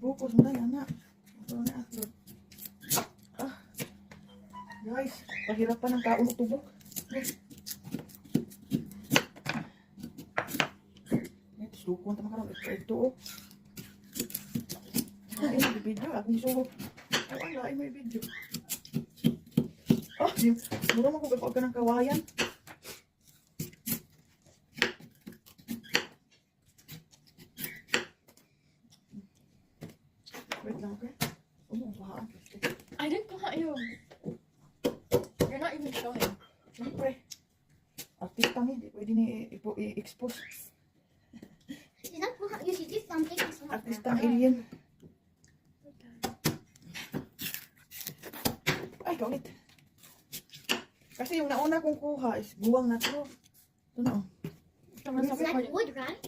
Focus mo na yan, anak. Ito na upload. Ah. Guys, pahirapan ng kaon o tubok. Ito, sukon tama ka lang. Ito, oh. Ay, may video. Akong suho. Ay, ay, may video. Ah, mura mo kung gagawag ka ng kawayan. Wait lang, okay? Bahaan. I didn't kuha yun. You're not even showing. Siyempre. Artista niya, di pwede niya i-expose. She's not kuha. You should do something. Artista ang alien. Ay, kaulit. Kasi yung nauna kong kuha is buwang na to. Ito na, oh. Someone's Is that recording. wood, right?